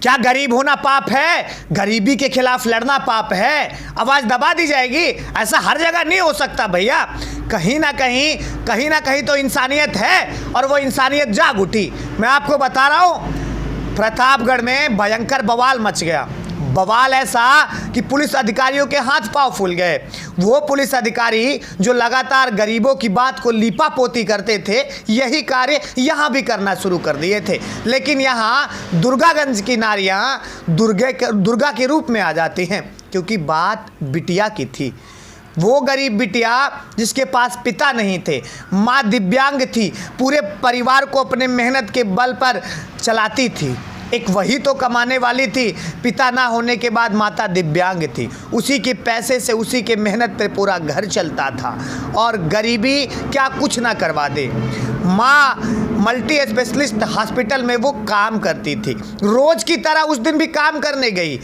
क्या गरीब होना पाप है? गरीबी के खिलाफ लड़ना पाप है? आवाज़ दबा दी जाएगी? ऐसा हर जगह नहीं हो सकता भैया। कहीं ना कहीं तो इंसानियत है और वो इंसानियत जाग उठी। मैं आपको बता रहा हूँ, प्रतापगढ़ में भयंकर बवाल मच गया। बवाल ऐसा कि पुलिस अधिकारियों के हाथ पांव फूल गए। वो पुलिस अधिकारी जो लगातार गरीबों की बात को लीपापोती करते थे, यही कार्य यहाँ भी करना शुरू कर दिए थे। लेकिन यहाँ दुर्गागंज की नारियाँ दुर्गा के रूप में आ जाती हैं, क्योंकि बात बिटिया की थी। वो गरीब बिटिया जिसके पास पिता नहीं थे, माँ दिव्यांग थी, पूरे परिवार को अपने मेहनत के बल पर चलाती थी। एक वही तो कमाने वाली थी, पिता ना होने के बाद माता दिव्यांग थी। उसी के पैसे से, उसी के मेहनत पे पूरा घर चलता था। और गरीबी क्या कुछ ना करवा दे। माँ मल्टी स्पेशलिस्ट हॉस्पिटल में वो काम करती थी। रोज़ की तरह उस दिन भी काम करने गई,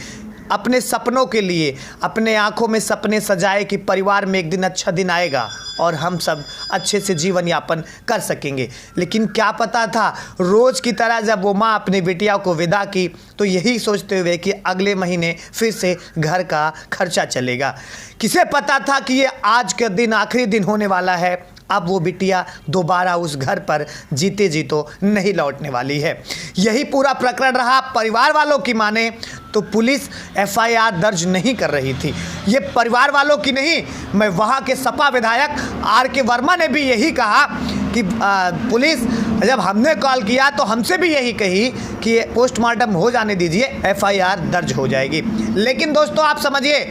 अपने सपनों के लिए, अपने आंखों में सपने सजाए कि परिवार में एक दिन अच्छा दिन आएगा और हम सब अच्छे से जीवन यापन कर सकेंगे। लेकिन क्या पता था, रोज़ की तरह जब वो माँ अपनी बिटिया को विदा की तो यही सोचते हुए कि अगले महीने फिर से घर का खर्चा चलेगा। किसे पता था कि ये आज के दिन आखिरी दिन होने वाला है। अब वो बिटिया दोबारा उस घर पर जीते जी तो नहीं लौटने वाली है। यही पूरा प्रकरण रहा। परिवार वालों की माने तो पुलिस एफआईआर दर्ज नहीं कर रही थी। ये परिवार वालों की नहीं, मैं वहाँ के सपा विधायक आर.के. वर्मा ने भी यही कहा कि पुलिस, जब हमने कॉल किया तो हमसे भी यही कही कि पोस्टमार्टम हो जाने दीजिए, एफआईआर दर्ज हो जाएगी। लेकिन दोस्तों आप समझिए,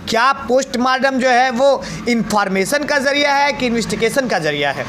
क्या पोस्टमार्टम जो है वो इन्फॉर्मेशन का ज़रिया है कि इन्वेस्टिगेशन का ज़रिया है?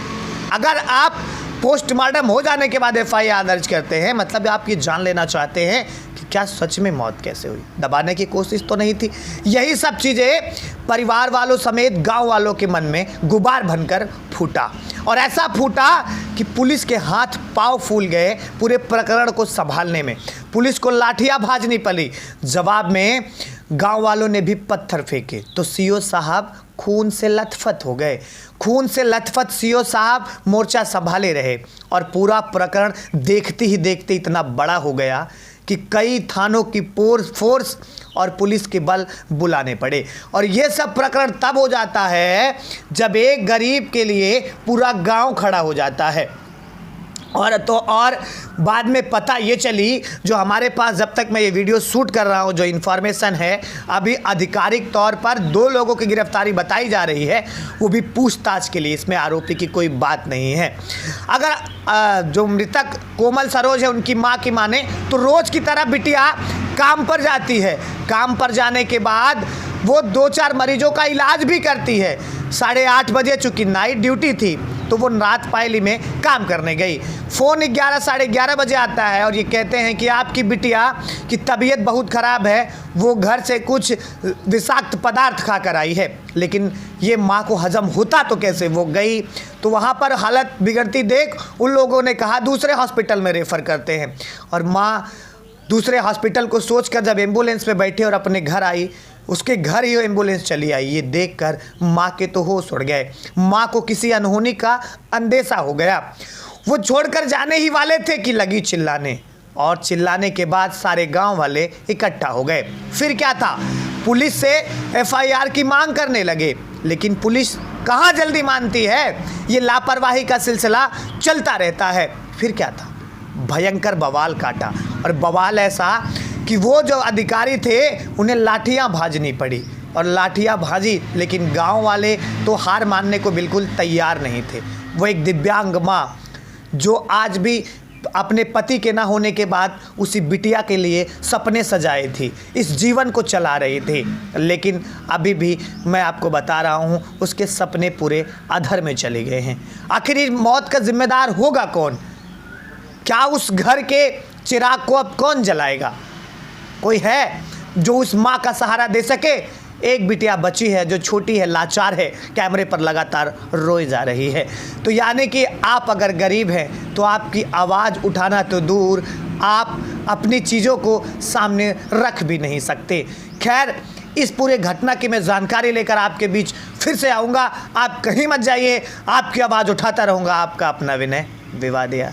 अगर आप पोस्टमार्टम हो जाने के बाद एफआईआर दर्ज करते हैं, मतलब आप ये जान लेना चाहते हैं कि क्या सच में मौत कैसे हुई। दबाने की कोशिश तो नहीं थी। यही सब चीज़ें परिवार वालों समेत गांव वालों के मन में गुबार बनकर फूटा, और ऐसा फूटा कि पुलिस के हाथ पांव फूल गए पूरे प्रकरण को संभालने में। पुलिस को लाठियाँ भाजनी पड़ी। जवाब में गांव वालों ने भी पत्थर फेंके तो सीओ साहब खून से लथपथ हो गए। खून से लथपथ सीओ साहब मोर्चा संभाले रहे, और पूरा प्रकरण देखते ही देखते इतना बड़ा हो गया कि कई थानों की फोर्स और पुलिस के बल बुलाने पड़े। और ये सब प्रकरण तब हो जाता है जब एक गरीब के लिए पूरा गांव खड़ा हो जाता है। और बाद में पता ये चली, जो हमारे पास जब तक मैं ये वीडियो शूट कर रहा हूँ जो इन्फॉर्मेशन है, अभी आधिकारिक तौर पर 2 लोगों की गिरफ्तारी बताई जा रही है, वो भी पूछताछ के लिए। इसमें आरोपी की कोई बात नहीं है। अगर जो मृतक कोमल सरोज है उनकी माँ की माने तो रोज़ की तरह बिटिया काम पर जाती है। काम पर जाने के बाद वो 2-4 मरीजों का इलाज भी करती है। 8:30 बजे, चूँकि नाइट ड्यूटी थी तो वो रात पायली में काम करने गई। फ़ोन 11 साढ़े 11 बजे आता है और ये कहते हैं कि आपकी बिटिया की तबीयत बहुत ख़राब है, वो घर से कुछ विषाक्त पदार्थ खा कर आई है। लेकिन ये माँ को हजम होता तो कैसे? वो गई तो वहाँ पर हालत बिगड़ती देख उन लोगों ने कहा दूसरे हॉस्पिटल में रेफ़र करते हैं। और माँ दूसरे हॉस्पिटल को सोचकर जब एम्बुलेंस में बैठे और अपने घर आई, उसके घर ही एम्बुलेंस चली आई। ये देखकर माँ के तो होश उड़ गए। माँ को किसी अनहोनी का अंदेशा हो गया। वो छोड़कर जाने ही वाले थे कि लगी चिल्लाने, और चिल्लाने के बाद सारे गांव वाले इकट्ठा हो गए। फिर क्या था, पुलिस से एफआईआर की मांग करने लगे। लेकिन पुलिस कहाँ जल्दी मानती है, ये लापरवाही का सिलसिला चलता रहता है। फिर क्या था, भयंकर बवाल काटा, और बवाल ऐसा कि वो जो अधिकारी थे उन्हें लाठियाँ भाजनी पड़ी, और लाठियाँ भाजी। लेकिन गांव वाले तो हार मानने को बिल्कुल तैयार नहीं थे। वो एक दिव्यांग माँ जो आज भी अपने पति के ना होने के बाद उसी बिटिया के लिए सपने सजाए थी, इस जीवन को चला रही थी। लेकिन अभी भी मैं आपको बता रहा हूँ, उसके सपने पूरे अधर में चले गए हैं। आखिर इस मौत का जिम्मेदार होगा कौन? क्या उस घर के चिराग को अब कौन जलाएगा? कोई है जो उस माँ का सहारा दे सके? एक बिटिया बची है जो छोटी है, लाचार है, कैमरे पर लगातार रोई जा रही है। तो यानी कि आप अगर गरीब हैं तो आपकी आवाज़ उठाना तो दूर, आप अपनी चीज़ों को सामने रख भी नहीं सकते। खैर, इस पूरे घटना की मैं जानकारी लेकर आपके बीच फिर से आऊँगा। आप कहीं मत जाइए, आपकी आवाज़ उठाता रहूँगा। आपका अपना विनय विवादिया।